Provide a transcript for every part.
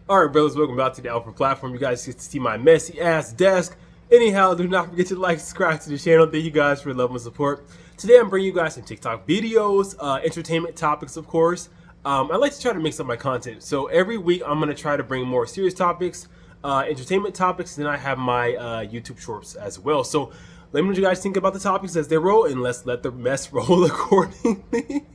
Alright, brothers, welcome back to the Alpha Platform. You guys get to see my messy ass desk. Anyhow, do not forget to like, subscribe to the channel. Thank you guys for your love and support. Today I'm bringing you guys some TikTok videos, entertainment topics, of course. I like to try to mix up my content. So every week I'm going to try to bring more serious topics, entertainment topics, and then I have my YouTube shorts as well. So let me know what you guys think about the topics as they roll, and let's let the mess roll accordingly.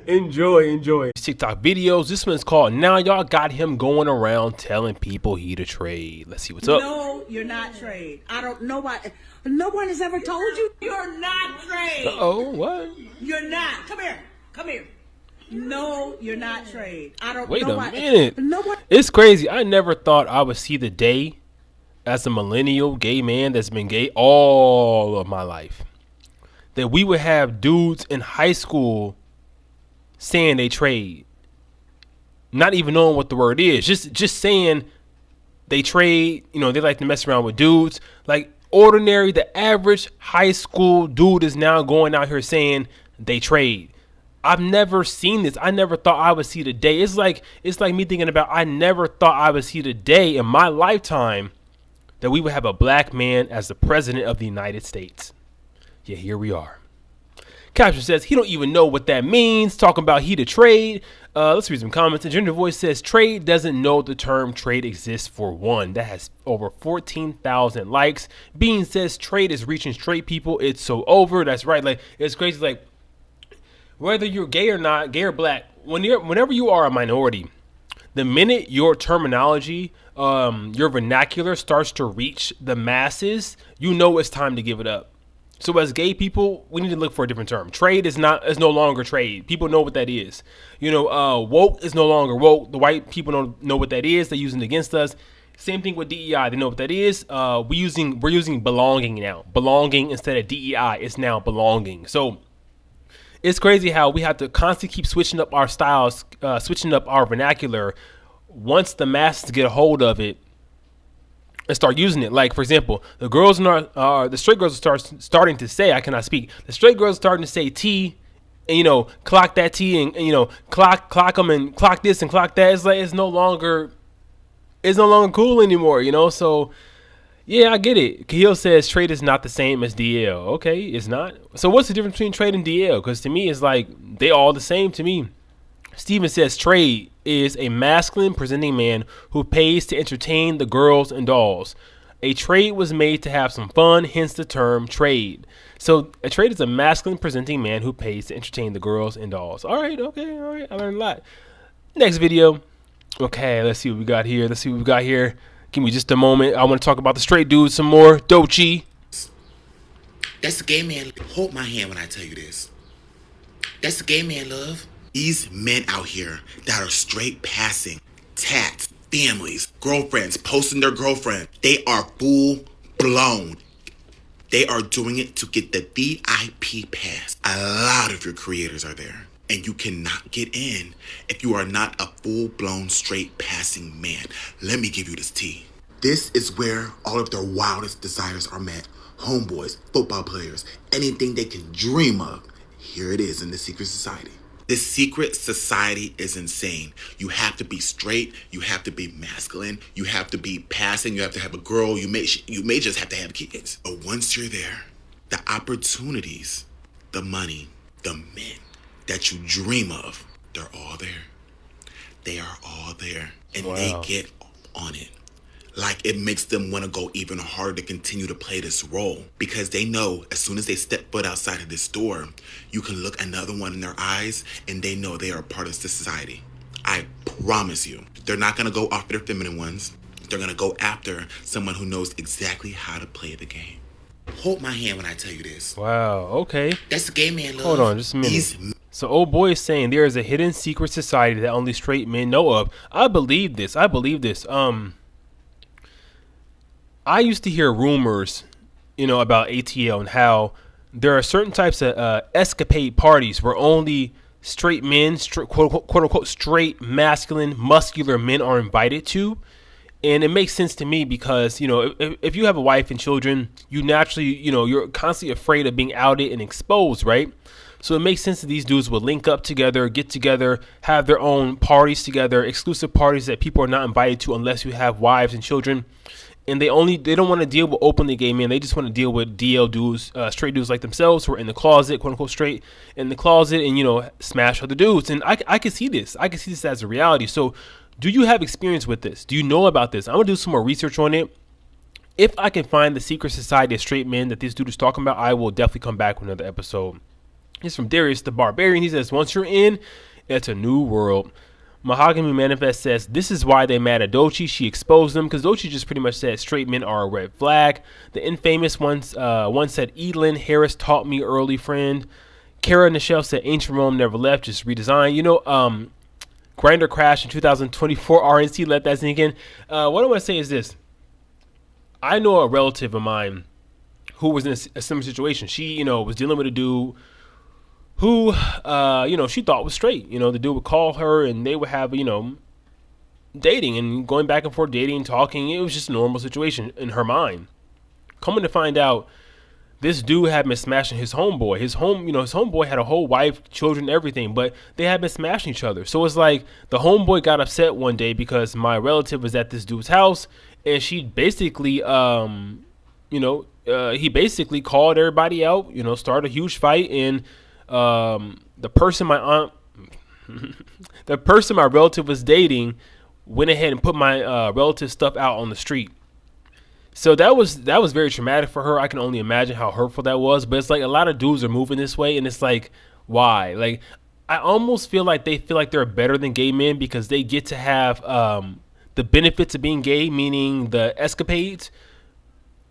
Enjoy. TikTok videos. This one's called Now Y'all Got Him Going Around Telling People He the Trade. Let's see what's up. No, you're not trade. I don't know why. No one has ever told you you're not trade. Uh-oh, what? You're not. Come here. No, you're not trade. I don't Wait know a why. minute. No one. It's crazy. I never thought I would see the day as a millennial gay man that's been gay all of my life that we would have dudes in high school saying they trade, not even knowing what the word is, just saying they trade. You know, they like to mess around with dudes. Like ordinary, the average high school dude is now going out here saying they trade. I've never seen this. I never thought I would see the day. It's like me thinking about, I never thought I would see the day in my lifetime that we would have a black man as the president of the United States. Yeah, here we are. Caption says he don't even know what that means. Talking about he to trade. Let's read some comments. Agenda Voice says trade doesn't know the term trade exists for one. That has over 14,000 likes. Bean says trade is reaching straight people. It's so over. That's right. Like, it's crazy. Like, whether you're gay or not, gay or black, whenever you are a minority, the minute your terminology, your vernacular starts to reach the masses, you know it's time to give it up. So as gay people, we need to look for a different term. Trade is no longer trade. People know what that is. You know, woke is no longer woke. The white people don't know what that is. They're using it against us. Same thing with DEI. They know what that is. We're using belonging now. Belonging instead of DEI. It's now belonging. So it's crazy how we have to constantly keep switching up our styles, switching up our vernacular. Once the masses get a hold of it and start using it, like for example, the girls in the straight girls are starting to say, I cannot speak. The straight girls are starting to say T, and you know, clock that T, and you know, clock them and clock this and clock that. It's like it's no longer cool anymore. You know, so yeah, I get it. Kahil says trade is not the same as DL. Okay, it's not. So what's the difference between trade and DL? Because to me, it's like they all the same to me. Steven says trade is a masculine presenting man who pays to entertain the girls and dolls. A trade was made to have some fun, hence the term trade. So a trade is a masculine presenting man who pays to entertain the girls and dolls. All right. I learned a lot. Next video. Okay, let's see what we got here. Give me just a moment. I want to talk about the straight dudes some more. Dochi. That's the gay man. Hold my hand when I tell you this. That's the gay man, love. These men out here that are straight passing tats, families, girlfriends, posting their girlfriend, they are full blown. They are doing it to get the VIP pass. A lot of your creators are there, and you cannot get in if you are not a full blown straight passing man. Let me give you this tea. This is where all of their wildest desires are met. Homeboys, football players, anything they can dream of. Here it is in the secret society. This secret society is insane. You have to be straight. You have to be masculine. You have to be passing. You have to have a girl. You may just have to have kids. But once you're there, the opportunities, the money, the men that you dream of, they're all there. They are all there. And Wow. They get on it. Like it makes them want to go even harder to continue to play this role, because they know as soon as they step foot outside of this door, you can look another one in their eyes and they know they are a part of society. I promise you, they're not going to go after their feminine ones. They're going to go after someone who knows exactly how to play the game. Hold my hand when I tell you this. Wow. Okay. That's the gay man, love. Hold on just a minute. So old boy is saying there is a hidden secret society that only straight men know of. I believe this. I used to hear rumors, you know, about ATL and how there are certain types of escapade parties where only straight men, quote unquote, straight, masculine, muscular men are invited to. And it makes sense to me because, you know, if you have a wife and children, you naturally, you know, you're constantly afraid of being outed and exposed, right? So it makes sense that these dudes would link up together, get together, have their own parties together, exclusive parties that people are not invited to unless you have wives and children. And they don't want to deal with openly gay men. They just want to deal with DL dudes, straight dudes like themselves who are in the closet, quote unquote straight, in the closet, and smash other dudes. And I can see this. I can see this as a reality. So do you have experience with this? Do you know about this? I'm gonna do some more research on it. If I can find the secret society of straight men that this dude is talking about, I will definitely come back with another episode. It's from Darius the Barbarian. He says, once you're in, it's a new world. Mahogany Manifest says, this is why they mad at Doechii. She exposed them because Doechii just pretty much said straight men are a red flag. The infamous one said, Elin Harris taught me early, friend. Kara Nichelle said, ancient Rome never left, just redesigned. Grindr crashed in 2024. RNC let that sink in. What I want to say is this. I know a relative of mine who was in a similar situation. She, was dealing with a dude who, she thought was straight. The dude would call her and they would have, dating and going back and forth, dating, talking. It was just a normal situation in her mind. Coming to find out, this dude had been smashing his homeboy. His homeboy had a whole wife, children, everything, but they had been smashing each other. So it's like the homeboy got upset one day because my relative was at this dude's house, and she basically, he basically called everybody out, started a huge fight, and the person my relative was dating went ahead and put my relative's stuff out on the street. So that was very traumatic for her. I can only imagine how hurtful that was. But it's like a lot of dudes are moving this way, and it's like, why? Like, I almost feel like they feel like they're better than gay men because they get to have the benefits of being gay, meaning the escapades,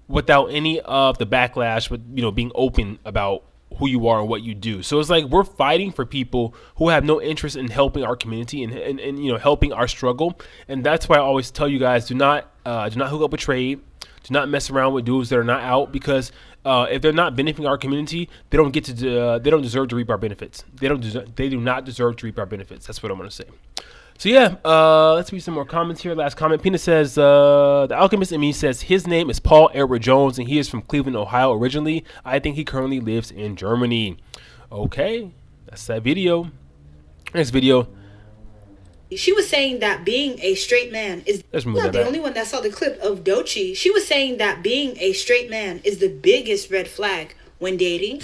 without any of the backlash with being open about who you are and what you do. So it's like we're fighting for people who have no interest in helping our community and helping our struggle. And that's why I always tell you guys, do not hook up with trade. Do not mess around with dudes that are not out, because if they're not benefiting our community, they don't deserve to reap our benefits. They do not deserve to reap our benefits. That's what I'm going to say. So yeah, let's read some more comments here. Last comment. Pina says, the Alchemist in me says his name is Paul Edward Jones and he is from Cleveland, Ohio originally. I think he currently lives in Germany. Okay, that's that video. Next video. She was saying that being a straight man is not the only one that saw the clip of Doechii. She was saying that being a straight man is the biggest red flag when dating.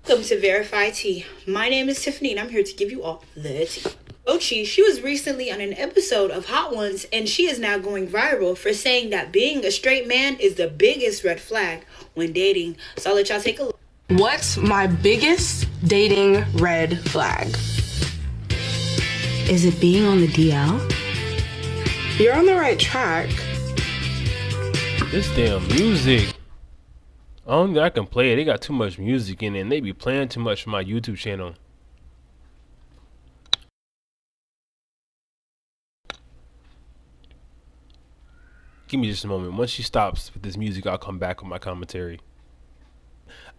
Welcome to Verify Tea. My name is Tiffany and I'm here to give you all the tea. Doechii, she was recently on an episode of Hot Ones and she is now going viral for saying that being a straight man is the biggest red flag when dating. So I'll let y'all take a look. What's my biggest dating red flag? Is it being on the DL? You're on the right track. This damn music. I don't think I can play it. They got too much music in it and they be playing too much for my YouTube channel. Give me just a moment. Once she stops with this music, I'll come back with my commentary.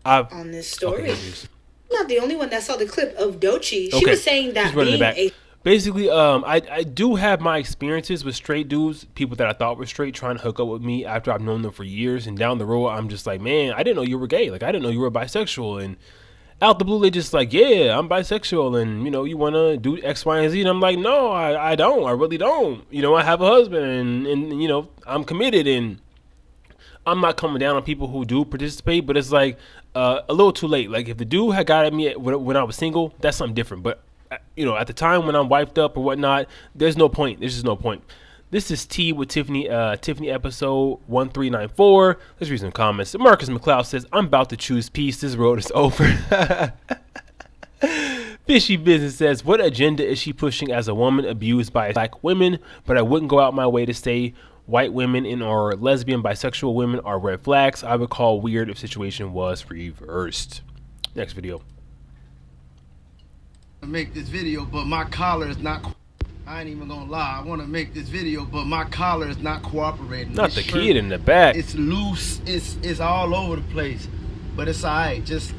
On this story. Okay, not the only one that saw the clip of Doechii. She was saying that being basically, I do have my experiences with straight dudes, people that I thought were straight, trying to hook up with me after I've known them for years. And down the road, I'm just like, man, I didn't know you were gay. Like, I didn't know you were bisexual. And out the blue, they just like, yeah, I'm bisexual. And, you want to do X, Y, and Z. And I'm like, no, I don't. I really don't. I have a husband and I'm committed. And I'm not coming down on people who do participate. But it's like a little too late. Like, if the dude had got at me when I was single, that's something different. But at the time when I'm wiped up or whatnot, there's no point. There's just no point. This is Tea with Tiffany, Tiffany episode 1394. Let's read some comments. Marcus McLeod says, I'm about to choose peace. This road is over. Fishy Business says, what agenda is she pushing as a woman abused by black women? But I wouldn't go out my way to say white women and or lesbian, bisexual women are red flags. I would call weird if situation was reversed. Next video. Make this video, but my collar is not. I ain't even gonna lie. I want to make this video, but my collar is not cooperating. Not the kid in the back. It's loose. It's all over the place, but it's alright. Just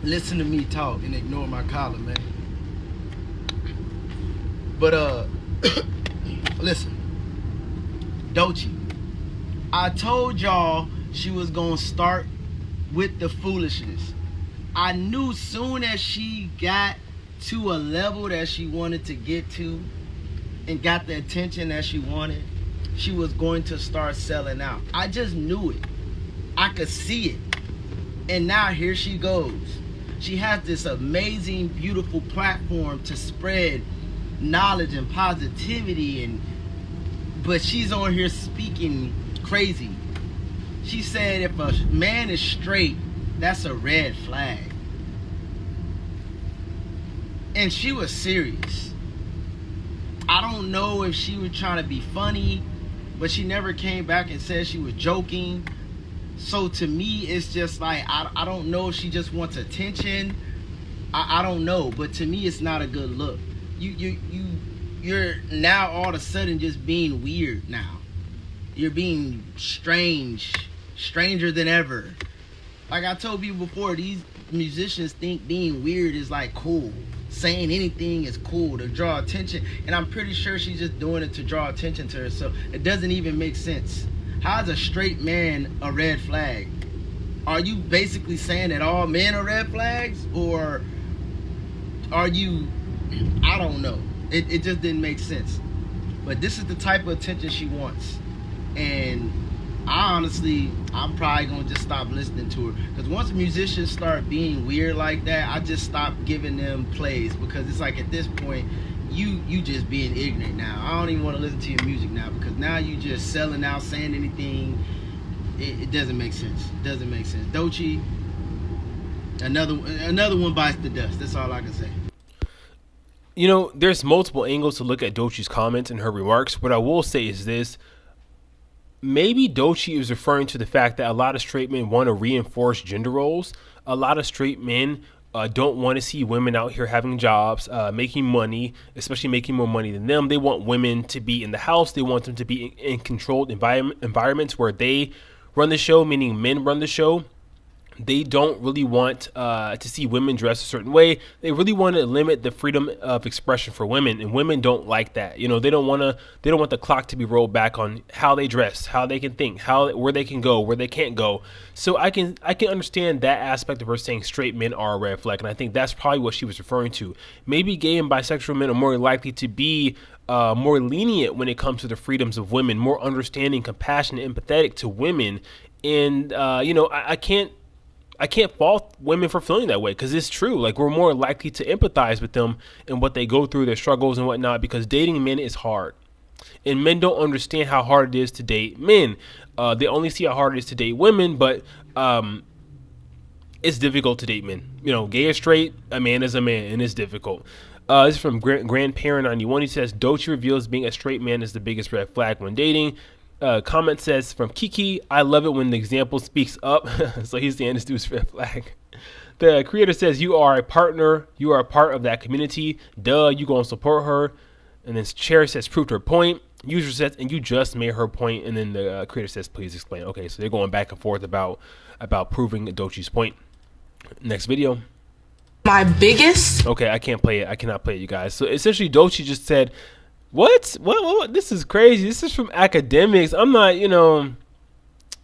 listen to me talk and ignore my collar, man. But listen, Doechii. I told y'all she was gonna start with the foolishness. I knew soon as she got to a level that she wanted to get to and got the attention that she wanted, she was going to start selling out. I just knew it. I could see it. And now here she goes. She has this amazing, beautiful platform to spread knowledge and positivity, but she's on here speaking crazy. She said if a man is straight, that's a red flag. And she was serious. I don't know if she was trying to be funny, but she never came back and said she was joking. So to me, it's just like, I don't know if she just wants attention. I don't know, but to me, it's not a good look. You're now all of a sudden just being weird now. You're being stranger than ever. Like I told you before, these musicians think being weird is like cool. Saying anything is cool to draw attention, and I'm pretty sure she's just doing it to draw attention to herself. It doesn't even make sense. How's a straight man a red flag? Are you basically saying that all men are red flags, or are you? I don't know. It just didn't make sense. But this is the type of attention she wants, and I'm probably gonna just stop listening to her, because once musicians start being weird like that, I just stop giving them plays, because it's like at this point you just being ignorant now. I don't even want to listen to your music now, because now you just selling out, saying anything. It doesn't make sense. It doesn't make sense. Doechii, another one bites the dust. That's all I can say. You know, there's multiple angles to look at Doechii's comments and her remarks. What I will say is this. Maybe Doechii is referring to the fact that a lot of straight men want to reinforce gender roles. A lot of straight men don't want to see women out here having jobs, making money, especially making more money than them. They want women to be in the house. They want them to be in controlled environments where they run the show, meaning men run the show. They don't really want to see women dress a certain way. They really want to limit the freedom of expression for women, and women don't like that. You know, they don't want the clock to be rolled back on how they dress, how they can think, where they can go, where they can't go. So I can understand that aspect of her saying straight men are a red flag, and I think that's probably what she was referring to. Maybe gay and bisexual men are more likely to be more lenient when it comes to the freedoms of women, more understanding, compassionate, empathetic to women, and I can't fault women for feeling that way, because it's true. Like, we're more likely to empathize with them and what they go through, their struggles and whatnot, because dating men is hard. And men don't understand how hard it is to date men. They only see how hard it is to date women, but it's difficult to date men. You know, gay or straight, a man is a man, and it's difficult. This is from Grandparent 91. He says, Doechii reveals being a straight man is the biggest red flag when dating. Comment says from Kiki, I love it when the example speaks up. So he's saying this dude's red flag. The creator says, you are a partner. You are a part of that community. Duh, you going to support her. And then Chair says, proved her point. User says, and you just made her point. And then the creator says, please explain. Okay, so they're going back and forth about proving Doechii's point. Next video. My biggest. Okay, I can't play it. I cannot play it, you guys. So essentially, Doechii just said, What? This is crazy. This is from academics. I'm not,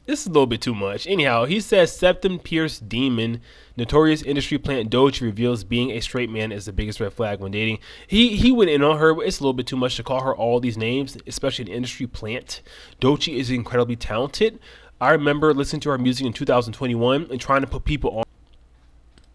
this is a little bit too much. Anyhow, he says septum pierced demon, notorious industry plant Doechii reveals being a straight man is the biggest red flag when dating. He went in on her, but it's a little bit too much to call her all these names, especially an industry plant. Doechii is incredibly talented. I remember listening to her music in 2021 and trying to put people on.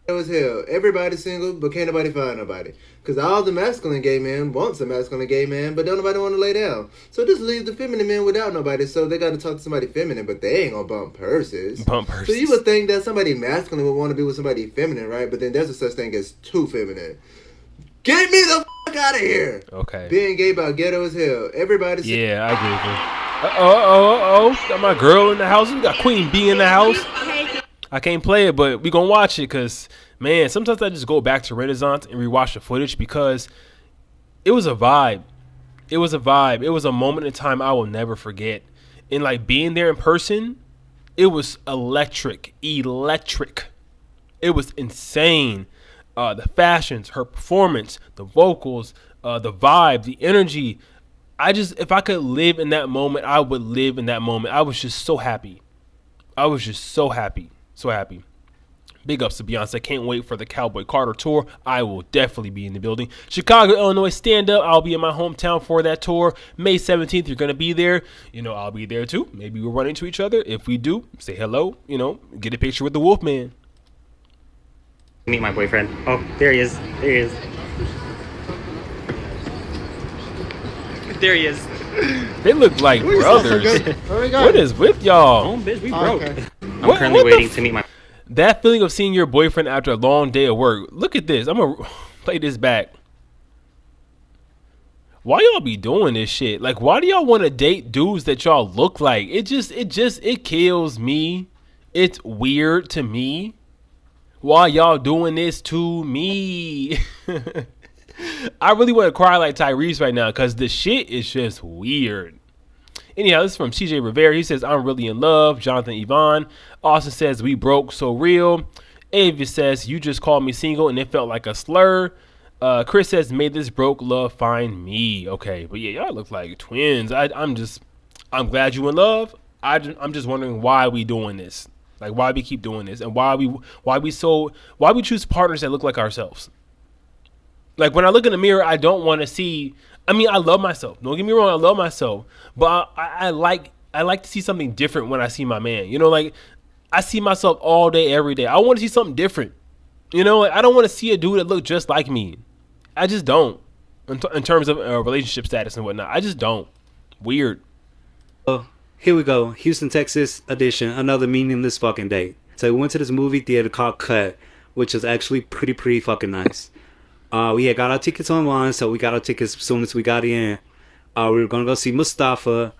As hell. Everybody's single, but can't nobody find nobody. Because all the masculine gay men wants a masculine gay man, but don't nobody want to lay down. So this leaves the feminine men without nobody, so they got to talk to somebody feminine, but they ain't gonna bump purses. So you would think that somebody masculine would want to be with somebody feminine, right? But then there's a such thing as too feminine. Get me the fuck out of here. Okay. Being gay about ghetto as hell. Everybody's Yeah, I agree with you. Got my girl in the house. We got Queen Bee in the house. I can't play it, but we gonna watch it, because man, sometimes I just go back to Renaissance and rewatch the footage, because it was a vibe. It was a moment in time I will never forget. And like being there in person, it was electric. It was insane. The fashions, her performance, the vocals, the vibe, the energy. If I could live in that moment, I would live in that moment. I was just so happy. So happy. Big ups to Beyonce. Can't wait for the Cowboy Carter tour. I will definitely be in the building. Chicago, Illinois, stand up. I'll be in my hometown for that tour. May 17th, you're going to be there. You know, I'll be there too. Maybe we'll run into each other. If we do, say hello. You know, get a picture with the Wolfman. Meet my boyfriend. Oh, there he is. There he is. There he is. They look like brothers. What is with y'all? Oh, bitch, we broke. Okay. I'm currently waiting to meet my... That feeling of seeing your boyfriend after a long day of work. Look at this. I'm going to play this back. Why y'all be doing this shit? Like, why do y'all want to date dudes that y'all look like? It kills me. It's weird to me. Why y'all doing this to me? I really want to cry like Tyrese right now because the shit is just weird. Anyhow, this is from CJ Rivera. He says, I'm really in love. Jonathan Yvonne. Austin says, we broke, so real. Avis says, you just called me single and it felt like a slur. Chris says, may this broke love find me. Okay, but yeah, y'all look like twins. I'm glad you in love. I'm just wondering why we doing this. Like, why we keep doing this and why we choose partners that look like ourselves. Like, when I look in the mirror, I don't want to see. I mean, I love myself. Don't get me wrong, I love myself. But I like to see something different when I see my man. You know, like, I see myself all day, every day. I want to see something different. You know, like, I don't want to see a dude that look just like me. I just don't. In terms of relationship status and whatnot. I just don't. Weird. Oh, here we go. Houston, Texas edition. Another meaningless fucking date. So we went to this movie theater called Cut, which is actually pretty fucking nice. We had got our tickets online, so we got our tickets as soon as we got in. We were gonna go see Mustafa.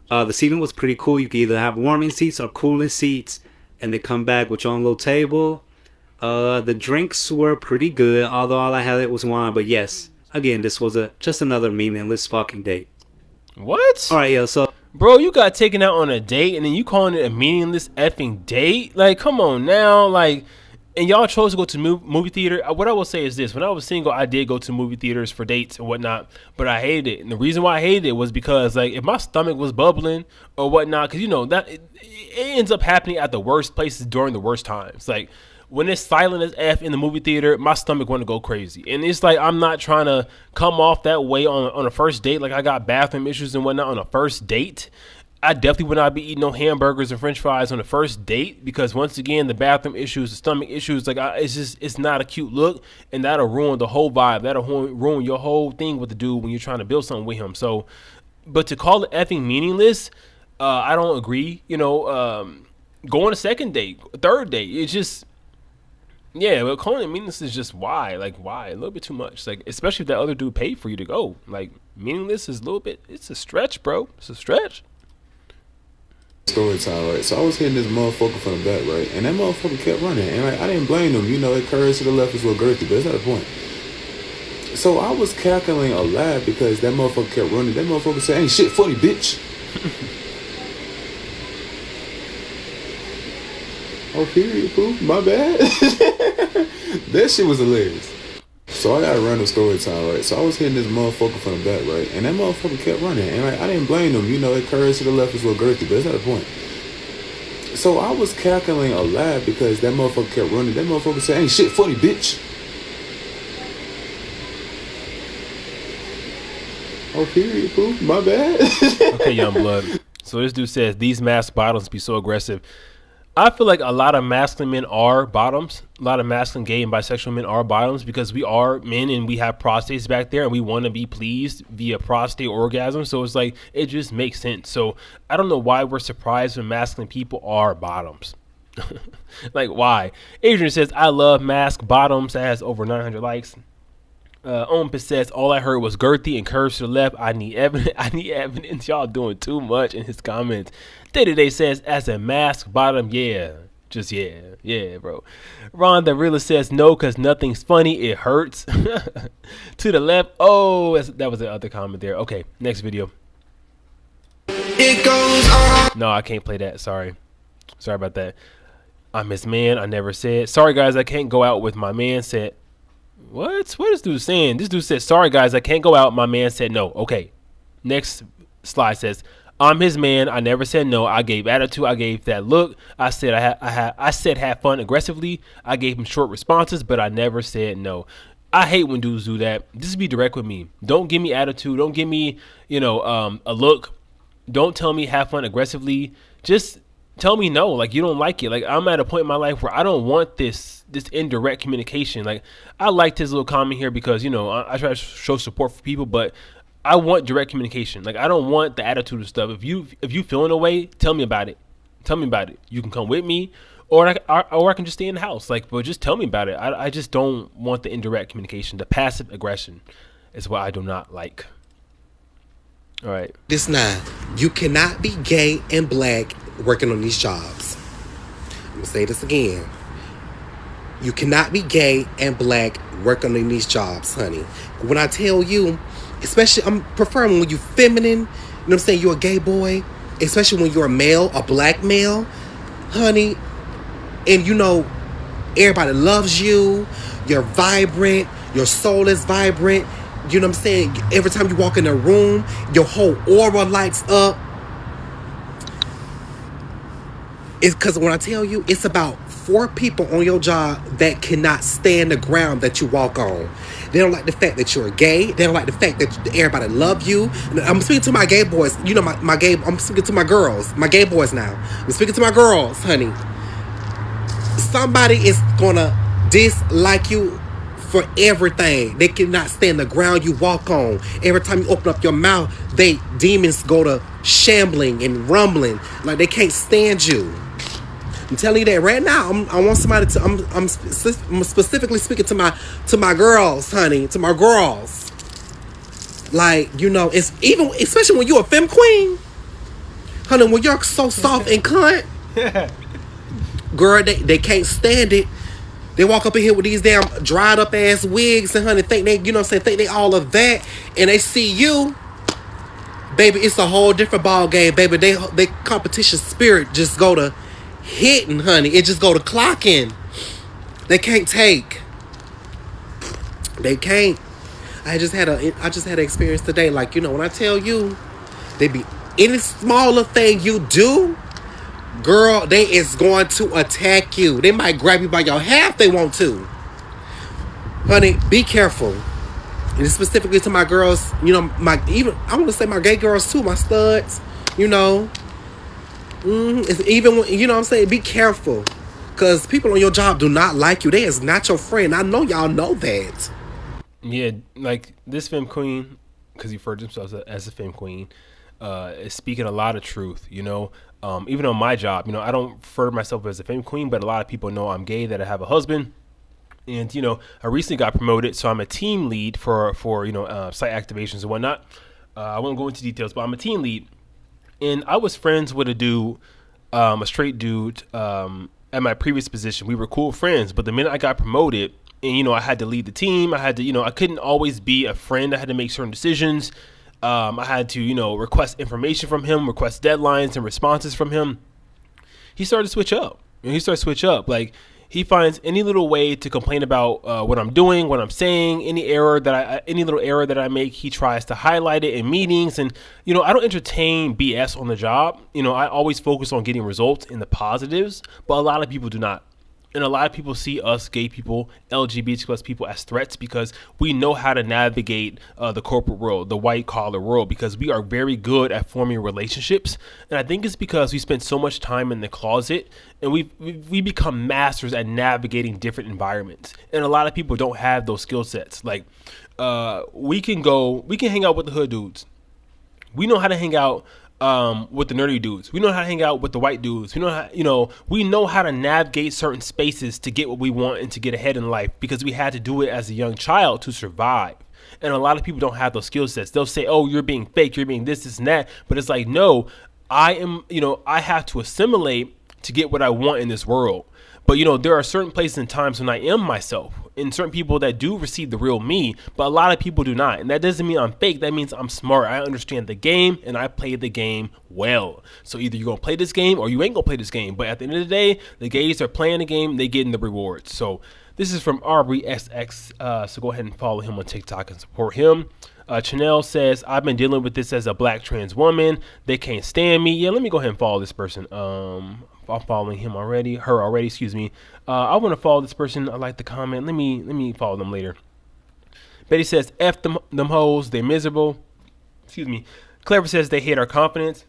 The seating was pretty cool. You could either have warming seats or cooling seats, and they come back with your own little table. The drinks were pretty good, although all I had was wine. But yes, again, this was just another meaningless fucking date. What? All right, yo, so bro, you got taken out on a date, and then you calling it a meaningless effing date? Like, come on now, like. And y'all chose to go to movie theater. What I will say is this. When I was single, I did go to movie theaters for dates and whatnot, but I hated it. And the reason why I hated it was because, like, if my stomach was bubbling or whatnot, because, you know, that it ends up happening at the worst places during the worst times. Like, when it's silent as F in the movie theater, my stomach want to go crazy. And it's like, I'm not trying to come off that way on a first date. Like, I got bathroom issues and whatnot on a first date. I definitely would not be eating no hamburgers and french fries on the first date because, once again, the bathroom issues, the stomach issues, like, it's not a cute look, and that'll ruin the whole vibe. That'll ruin your whole thing with the dude when you're trying to build something with him. So, but to call it effing meaningless, I don't agree. You know, go on a second date, third date. It's just, yeah, but calling it meaningless is just why? Like, why? A little bit too much. Like, especially if that other dude paid for you to go. Like, meaningless is a little bit, it's a stretch, bro. It's a stretch. Story time, right? So I was hitting this motherfucker from the back, right? And that motherfucker kept running. And like, I didn't blame him. You know, it curves to the left is what girthy, but that's not the point. So I was cackling a laugh because that motherfucker kept running. That motherfucker said, ain't shit funny, bitch. Oh, period, boo. My bad. That shit was hilarious. So I got a random story time, right? So I was hitting this motherfucker from the back, right? And that motherfucker kept running. And like, I didn't blame him. You know, it curves to the left is what girthy, but that's not the point. So I was cackling a laugh because that motherfucker kept running. That motherfucker said, ain't shit funny, bitch. Oh, period, boo. My bad. Okay, young blood. So this dude says, these masked bottoms be so aggressive. I feel like a lot of masculine men are bottoms. A lot of masculine gay and bisexual men are bottoms because we are men and we have prostates back there and we want to be pleased via prostate orgasm. So it's like, it just makes sense. So I don't know why we're surprised when masculine people are bottoms. Like, why? Adrian says, I love mask bottoms. That has over 900 likes. Olympus says, all I heard was girthy and curves to the left. I need evidence. I need evidence. Y'all doing too much in his comments. Day-to-day says, as a mask bottom, yeah. Just yeah, bro. Ron the realist says, no, because nothing's funny. It hurts. To the left. Oh, that was the other comment there. Okay, next video. It goes on. No, I can't play that. Sorry about that. I'm his man. I never said. Sorry, guys, I can't go out with my man. Said, what is dude saying? This dude said, sorry, guys, I can't go out. My man said no. Okay. Next slide says, I'm his man. I never said no. I gave attitude. I gave that look. I said I said have fun aggressively. I gave him short responses, but I never said no. I hate when dudes do that. Just be direct with me. Don't give me attitude. Don't give me, a look. Don't tell me have fun aggressively. Just tell me no. Like, you don't like it. Like, I'm at a point in my life where I don't want this indirect communication. Like, I liked his little comment here because, I try to show support for people, but I want direct communication. Like, I don't want the attitude of stuff. If you feeling a way, tell me about it. Tell me about it. You can come with me, or I can just stay in the house. Like, but just tell me about it. I just don't want the indirect communication. The passive aggression is what I do not like. All right. This 9. You cannot be gay and black working on these jobs. I'm gonna say this again. You cannot be gay and black working on these jobs, honey. When I tell you, especially, I'm preferring when you're feminine, you know what I'm saying, you're a gay boy, especially when you're a male, a black male, honey, and everybody loves you, you're vibrant, your soul is vibrant, you know what I'm saying, every time you walk in a room, your whole aura lights up. It's because when I tell you, it's about 4 people on your job that cannot stand the ground that you walk on. They don't like the fact that you're gay. They don't like the fact that everybody love you. I'm speaking to my gay boys. I'm speaking to my girls, my gay boys now. I'm speaking to my girls, honey. Somebody is gonna dislike you for everything. They cannot stand the ground you walk on. Every time you open up your mouth, demons go to shambling and rumbling. Like, they can't stand you. I'm telling you that right now. I want somebody to. I'm specifically speaking to my girls, honey, to my girls. Like, it's even, especially when you're a femme queen, honey. When you're so soft and cunt, girl, they can't stand it. They walk up in here with these damn dried up ass wigs and honey think they, think they all of that, and they see you, baby. It's a whole different ball game, baby. They competition spirit just go to hitting, honey. It just go to clocking. They can't take. They can't. I just had an experience today. Like, when I tell you, they be any smaller thing you do, girl, they is going to attack you. They might grab you by your hair if they want to. Honey, be careful. And specifically to my girls, I want to say my gay girls too, my studs, It's even when, what I'm saying, be careful, because people on your job do not like you. They is not your friend. I know y'all know that. Yeah, like this femme queen, because he referred to himself as a femme queen, is speaking a lot of truth. Even on my job, I don't refer to myself as a femme queen, but a lot of people know I'm gay, that I have a husband. And, I recently got promoted, so I'm a team lead for site activations and whatnot. I won't go into details, but I'm a team lead. And I was friends with a dude, a straight dude, at my previous position. We were cool friends, but the minute I got promoted and, I had to lead the team, I had to, I couldn't always be a friend. I had to make certain decisions. I had to, request information from him, request deadlines and responses from him. He started to switch up. Like, he finds any little way to complain about what I'm doing, what I'm saying, any little error that I make. He tries to highlight it in meetings, and I don't entertain BS on the job. I always focus on getting results in the positives, but a lot of people do not. And a lot of people see us gay people, LGBTQ+ people, as threats because we know how to navigate the corporate world, the white collar world, because we are very good at forming relationships. And I think it's because we spend so much time in the closet and we become masters at navigating different environments. And a lot of people don't have those skill sets. Like, we can hang out with the hood dudes. We know how to hang out with the nerdy dudes. We know how to hang out with the white dudes. We know how to navigate certain spaces to get what we want and to get ahead in life, because we had to do it as a young child to survive. And a lot of people don't have those skill sets. They'll say, oh, you're being fake, you're being this and that. But it's like, no, I have to assimilate to get what I want in this world. But, there are certain places and times when I am myself, and certain people that do receive the real me, but a lot of people do not. And that doesn't mean I'm fake. That means I'm smart. I understand the game, and I play the game well. So either you're going to play this game or you ain't going to play this game. But at the end of the day, the gays are playing the game. They getting the rewards. So this is from Aubrey SX. So go ahead and follow him on TikTok and support him. Chanel says, I've been dealing with this as a black trans woman. They can't stand me. Yeah, let me go ahead and follow this person. I'm following her already, excuse me. I want to follow this person. I like the comment. Let me follow them later. Betty says, F them hoes, they're miserable. Excuse me. Clever says they hate our confidence.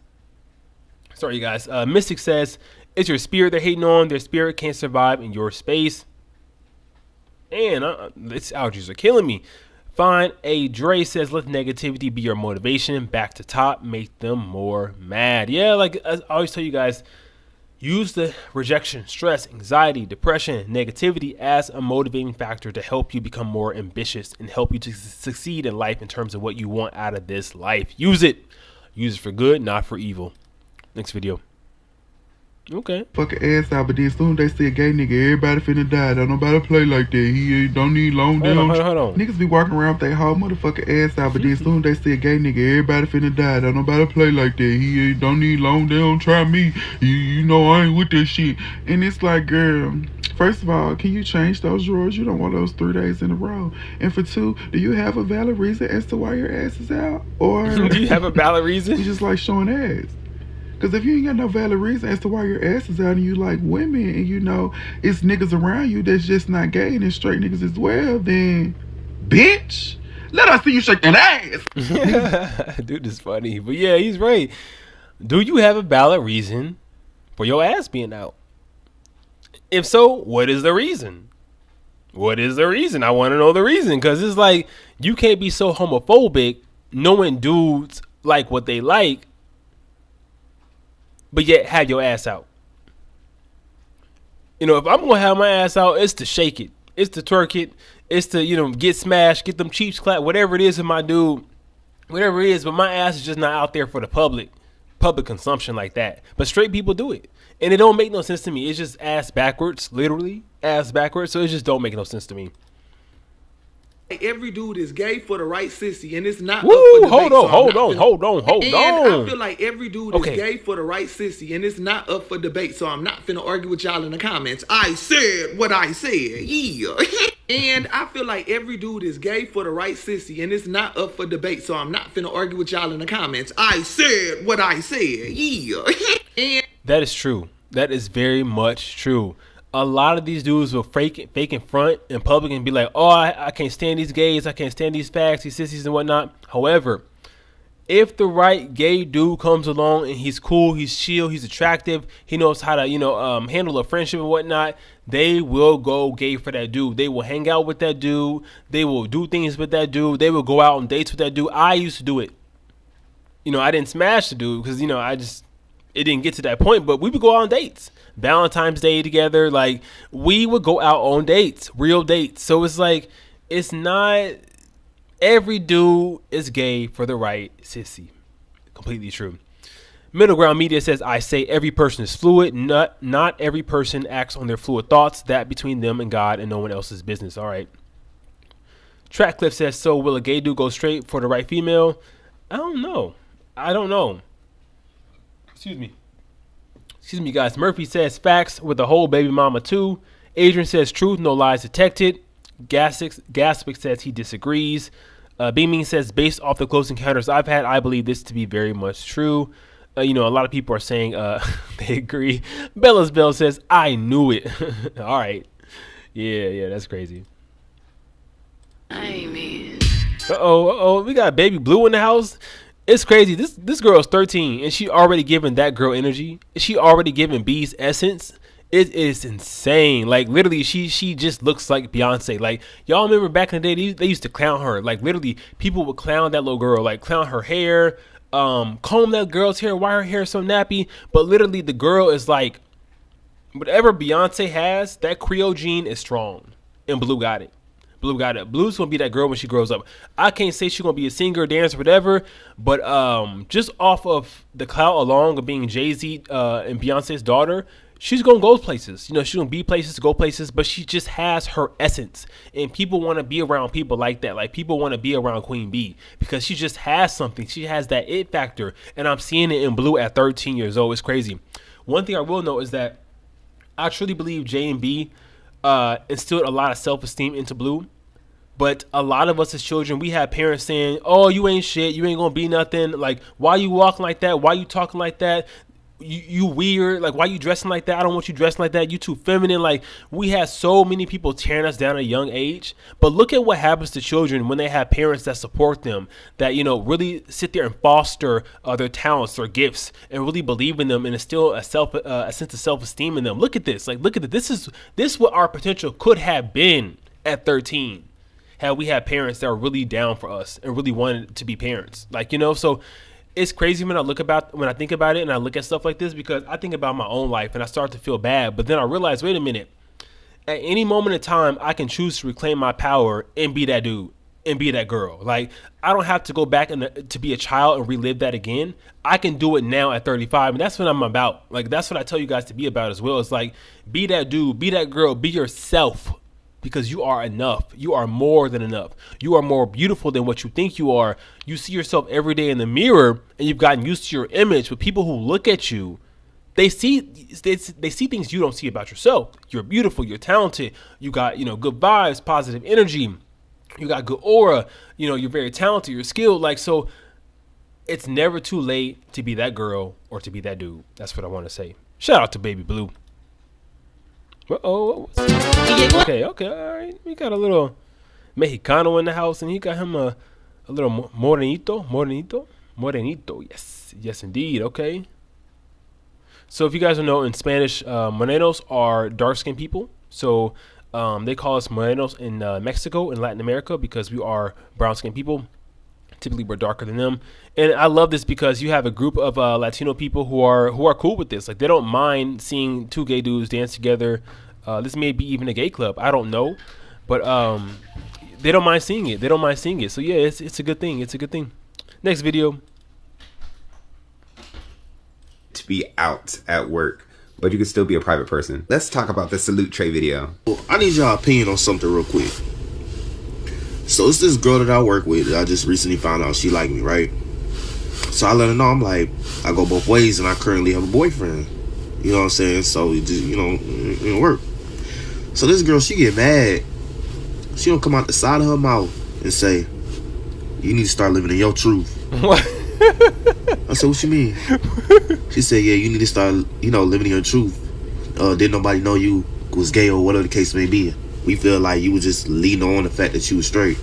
Sorry, you guys. Mystic says, it's your spirit they're hating on. Their spirit can't survive in your space. And these allergies are killing me. Fine. A Dre says, let negativity be your motivation. Back to top. Make them more mad. Yeah, like I always tell you guys, use the rejection, stress, anxiety, depression, negativity as a motivating factor to help you become more ambitious and help you to succeed in life in terms of what you want out of this life. Use it. Use it for good, not for evil. Next video. Okay. Fucking ass out, but then soon they say gay nigga, everybody finna die. Don't nobody play like that. He don't need long down. Hold on. Niggas be walking around with their whole motherfucking ass out, but then soon they say gay nigga, everybody finna die. Don't nobody play like that. He don't need long down. Try me. You know I ain't with that shit. And it's like, girl, first of all, can you change those drawers? You don't want those 3 days in a row. And for two, do you have a valid reason as to why your ass is out? Or do you have a valid reason? You just like showing ass. Because if you ain't got no valid reason as to why your ass is out and you like women and you know it's niggas around you that's just not gay and it's straight niggas as well, then bitch, let us see you shake that ass. Dude is funny. But yeah, he's right. Do you have a valid reason for your ass being out? If so, what is the reason? What is the reason? I want to know the reason. Because it's like, you can't be so homophobic knowing dudes like what they like, but yet have your ass out. You know, if I'm going to have my ass out, it's to shake it. It's to twerk it. It's to, you know, get smashed, get them cheeks clapped, whatever it is with my dude, whatever it is. But my ass is just not out there for the public consumption like that. But straight people do it. And it don't make no sense to me. It's just ass backwards, literally ass backwards. So it just don't make no sense to me. Every dude is gay for the right sissy, and it's not. Woo, up for debate, hold on. I feel like every dude is gay for the right sissy, and it's not up for debate. So I'm not finna argue with y'all in the comments. I said what I said, yeah. And I feel like every dude is gay for the right sissy, and it's not up for debate. So I'm not finna argue with y'all in the comments. I said what I said, yeah. And that is true. That is very much true. A lot of these dudes will fake in front in public and be like, oh, I can't stand these gays. I can't stand these fags, these sissies and whatnot. However, if the right gay dude comes along and he's cool, he's chill, he's attractive, he knows how to, handle a friendship and whatnot, they will go gay for that dude. They will hang out with that dude. They will do things with that dude. They will go out on dates with that dude. I used to do it. I didn't smash the dude because, it didn't get to that point, but we would go out on dates. Valentine's Day together, like we would go out on dates, real dates. So it's like, it's not every dude is gay for the right sissy. Completely true. Middle Ground Media says, I say every person is fluid. Not every person acts on their fluid thoughts. That between them and God and no one else's business. All right. Trackcliff says, so will a gay dude go straight for the right female? I don't know. Excuse me, guys. Murphy says facts with the whole baby mama too. Adrian says truth, no lies detected. Gaspic says he disagrees. Beaming says based off the close encounters I've had, I believe this to be very much true. A lot of people are saying they agree. Bella's Bell says I knew it. All right. Yeah, that's crazy. Amen. We got Baby Blue in the house. It's crazy. This girl is 13 and she already giving that girl energy. She already giving B's essence. It is insane. Like literally, she just looks like Beyonce. Like y'all remember back in the day, they used to clown her. Like literally, people would clown that little girl. Like clown her hair, comb that girl's hair. Why her hair so nappy? But literally, the girl is like, whatever Beyonce has, that Creole gene is strong, and Blue got it. Blue's gonna be that girl when she grows up. I can't say she's gonna be a singer, dancer, whatever, but just off of the clout along of being Jay-Z and Beyonce's daughter, she's gonna go places. She's gonna be places, go places, but she just has her essence, and people want to be around people like that. Like people want to be around Queen B because she just has something. She has that it factor, and I'm seeing it in Blue at 13 years old. It's crazy. One thing I will know is that I truly believe J and B instilled a lot of self-esteem into Blue, But a lot of us as children, we have parents saying, "Oh, you ain't shit. You ain't gonna be nothing. Like, why you walking like that? Why you talking like that? You weird. Like, why you dressing like that? I don't want you dressing like that. You too feminine." Like, we have so many people tearing us down at a young age. But look at what happens to children when they have parents that support them, that, you know, really sit there and foster their talents or gifts and really believe in them and instill a sense of self-esteem in them. Look at this. Like, look at this. This is what our potential could have been at 13. Had we had parents that were really down for us and really wanted to be parents. Like, you know, so it's crazy when I think about it and I look at stuff like this, because I think about my own life and I start to feel bad. But then I realize, wait a minute, at any moment in time, I can choose to reclaim my power and be that dude and be that girl. Like, I don't have to go back to be a child and relive that again. I can do it now at 35. And that's what I'm about. Like, that's what I tell you guys to be about as well. It's like, be that dude, be that girl, be yourself. Because you are enough. You are more than enough. You are more beautiful than what you think you are. You see yourself every day in the mirror and you've gotten used to your image. But people who look at you, they see things you don't see about yourself. You're beautiful. You're talented. You got, you know, good vibes, positive energy. You got good aura. You know, you're very talented. You're skilled. Like, so it's never too late to be that girl or to be that dude. That's what I want to say. Shout out to Baby Blue. Okay, all right. We got a little Mexicano in the house, and he got him a little morenito. Yes, indeed. Okay. So if you guys don't know, in Spanish, morenos are dark-skinned people. So they call us morenos in Mexico and Latin America because we are brown-skinned people. Typically, we're darker than them. And I love this because you have a group of Latino people who are cool with this. Like, they don't mind seeing two gay dudes dance together. This may be even a gay club. I don't know. But they don't mind seeing it. So, yeah, it's a good thing. It's a good thing. Next video. To be out at work, but you can still be a private person. Let's talk about the salute tray video. I need y'all opinion on something real quick. So it's this girl that I work with. I just recently found out she liked me, right? So I let her know, I'm like, I go both ways and I currently have a boyfriend. You know what I'm saying? So it just, you know, it didn't work. So this girl, she get mad. She don't come out the side of her mouth and say, you need to start living in your truth. What? I said, what you mean? She said, yeah, you need to start, you know, living in your truth. Didn't nobody know you was gay or whatever the case may be. We feel like you were just leaning on the fact that you was straight.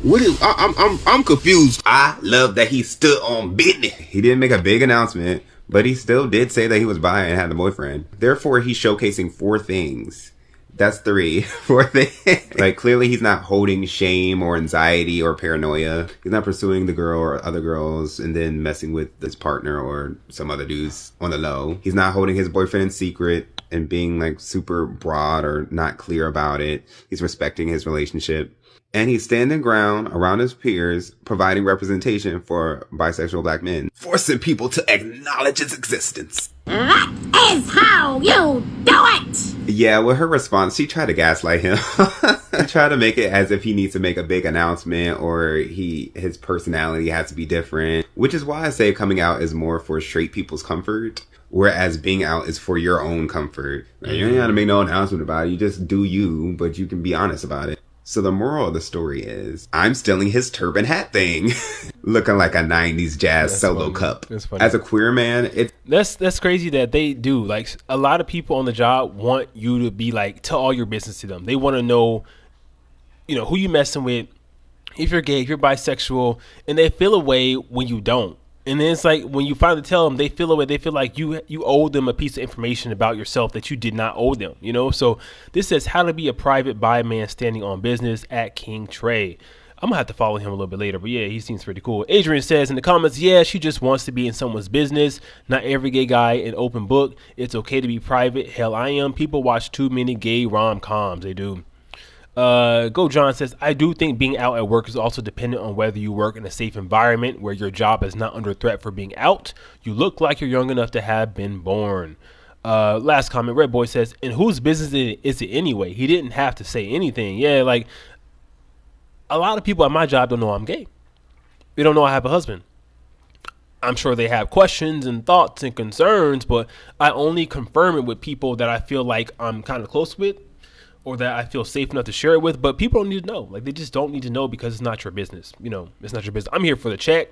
What is? I'm confused. I love that he stood on business. He didn't make a big announcement, but he still did say that he was bi and had a boyfriend. Therefore, he's showcasing 4 things. That's 3. 4 things. Like, clearly he's not holding shame or anxiety or paranoia. He's not pursuing the girl or other girls and then messing with his partner or some other dudes on the low. He's not holding his boyfriend in secret and being like super broad or not clear about it. He's respecting his relationship. And he's standing ground around his peers, providing representation for bisexual black men, forcing people to acknowledge its existence. That is how you do it! Yeah, with her response, she tried to gaslight him. She tried to make it as if he needs to make a big announcement or his personality has to be different, which is why I say coming out is more for straight people's comfort. Whereas being out is for your own comfort. Like, you ain't got to make no announcement about it. You just do you, but you can be honest about it. So the moral of the story is, I'm stealing his turban hat thing. Looking like a 90s jazz solo cup. As a queer man, that's crazy that they do. Like, a lot of people on the job want you to be like, tell all your business to them. They want to know, you know, who you messing with, if you're gay, if you're bisexual, and they feel a way when you don't. And then it's like when you finally tell them, they feel away. They feel like you owe them a piece of information about yourself that you did not owe them. You know, so this says how to be a private bi man standing on business at King Trey. I'm gonna have to follow him a little bit later, but yeah, he seems pretty cool. Adrian says in the comments, yeah, she just wants to be in someone's business. Not every gay guy an open book. It's okay to be private. Hell, I am. People watch too many gay rom-coms. They do. Go John says, I do think being out at work is also dependent on whether you work in a safe environment where your job is not under threat for being out. You look like you're young enough to have been born. Last comment, Red Boy says, and whose business is it anyway? He didn't have to say anything. Yeah, like a lot of people at my job don't know I'm gay. They don't know I have a husband. I'm sure they have questions and thoughts and concerns, but I only confirm it with people that I feel like I'm kind of close with, or that I feel safe enough to share it with. But people don't need to know. Like, they just don't need to know because it's not your business. You know, it's not your business. I'm here for the check,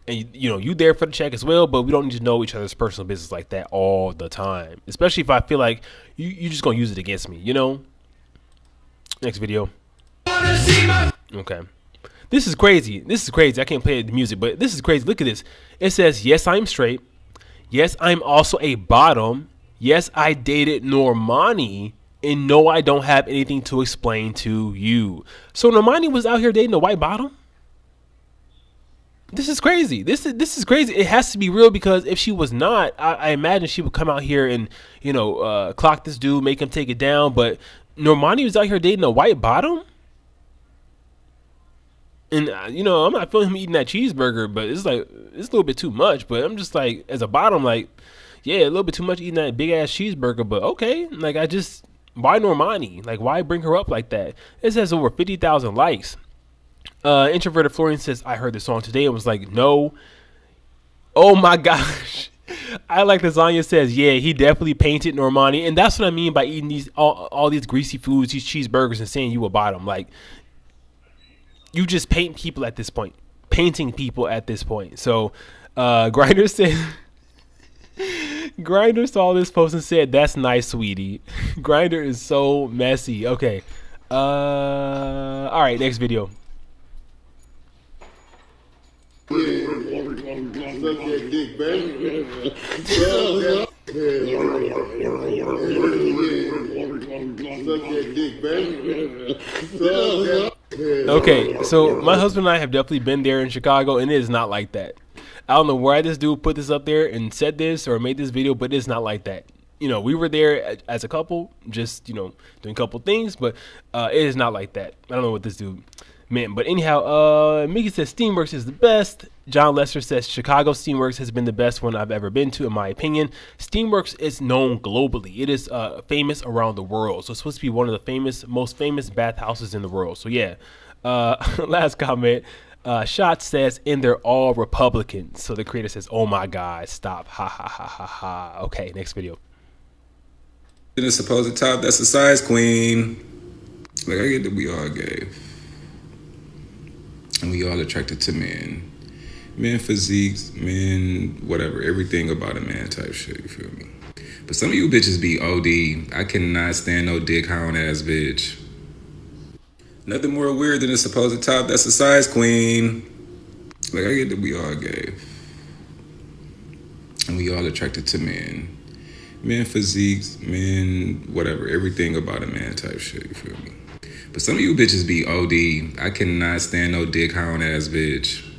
and you there for the check as well. But we don't need to know each other's personal business like that all the time. Especially if I feel like you just gonna use it against me. You know. Next video. Okay. This is crazy. This is crazy. I can't play the music, but this is crazy. Look at this. It says, yes, I'm straight. Yes, I'm also a bottom. Yes, I dated Normani. And no, I don't have anything to explain to you. So Normani was out here dating a white bottom? This is crazy. This is crazy. It has to be real, because if she was not, I imagine she would come out here and, clock this dude, make him take it down. But Normani was out here dating a white bottom? And, I'm not feeling him eating that cheeseburger, but it's a little bit too much. But I'm just like, as a bottom, like, yeah, a little bit too much eating that big ass cheeseburger. But okay, like, why Normani? Like, why bring her up like that? It says over 50,000 likes. Introverted Florian says, I heard the song today and was like, no. Oh my gosh. I like Lasagna says, yeah, he definitely painted Normani. And that's what I mean by eating these all these greasy foods, these cheeseburgers, and saying you a bottom. Like, you just paint people at this point. Painting people at this point. So Grindr said Grindr saw this post and said, that's nice, sweetie. Grindr is so messy. Okay. All right, next video. Okay, so my husband and I have definitely been there in Chicago, and it is not like that. I don't know why this dude put this up there and said this or made this video, but it's not like that. We were there as a couple, just, doing a couple things, but it is not like that. I don't know what this dude meant. But anyhow, Mickey says Steamworks is the best. John Lester says Chicago Steamworks has been the best one I've ever been to, in my opinion. Steamworks is known globally. It is famous around the world. So it's supposed to be one of the most famous bathhouses in the world. So yeah. Last comment. Shot says, and they're all Republicans. So the creator says, oh my God, stop. Ha ha ha ha ha. Okay, next video. In a supposed top, that's a size queen. Like, I get that we all gay. And we all attracted to men. Men physiques, men, whatever, everything about a man type shit, you feel me? But some of you bitches be OD. I cannot stand no dick hound ass bitch. Nothing more weird than a supposed top, that's a size queen. Like, I get that we all gay. And we all attracted to men. Men physiques, men, whatever, everything about a man type shit, you feel me? But some of you bitches be OD. I cannot stand no dick hound ass bitch.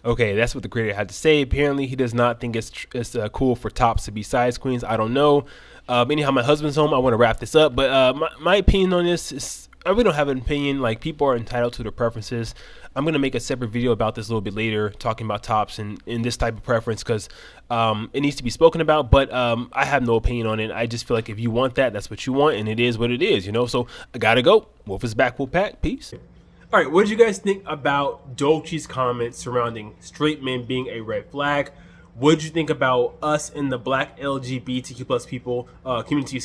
Okay, that's what the creator had to say. Apparently, he does not think it's cool for tops to be size queens. I don't know. Anyhow, my husband's home. I want to wrap this up. But my opinion on this is, I really don't have an opinion. Like, people are entitled to their preferences. I'm going to make a separate video about this a little bit later, talking about tops and this type of preference, because it needs to be spoken about. But I have no opinion on it. I just feel like if you want that, that's what you want, and it is what it is, So I got to go. Wolf is back. Wolf pack. Peace. All right, what did you guys think about Dolce's comments surrounding straight men being a red flag? What did you think about us in the Black LGBTQ plus people community,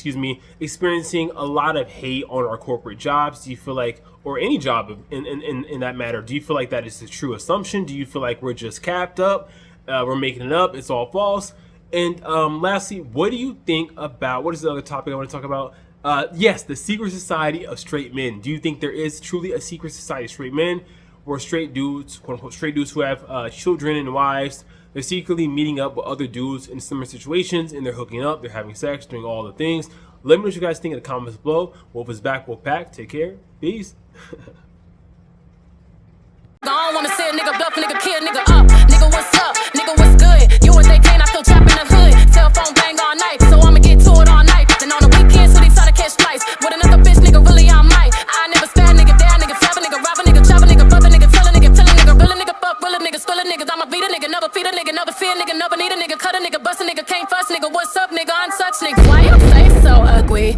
experiencing a lot of hate on our corporate jobs? Do you feel like, or any job in that matter, do you feel like that is a true assumption? Do you feel like we're just capped up? We're making it up. It's all false. And lastly, what do you think about, what is the other topic I want to talk about? Yes, the secret society of straight men. Do you think there is truly a secret society of straight men, where straight dudes, quote unquote straight dudes who have children and wives, they're secretly meeting up with other dudes in similar situations, and they're hooking up, they're having sex, doing all the things? Let me know what you guys think in the comments below. Wolf is back, Wolf pack. Take care. Peace. I don't wanna see a nigga bluff, nigga kill, nigga up. Nigga, what's up? Nigga, what's good? You and they can't, I still chop in the hood. Cell phone bang all night, so I'ma get to it all night. Then on the weekends, when he try to catch flights with another bitch, nigga, really I might. I never stand, nigga, dare, nigga, flap a nigga, rob a nigga, chop a nigga, brother, nigga, tell a nigga, real a nigga, fuck, real a nigga, spill a nigga, I'ma beat a nigga, never feed a nigga, never see a nigga, never need a nigga, cut a nigga, bust a nigga, can't fuss nigga, what's up, nigga, untouched nigga. Why you play so ugly?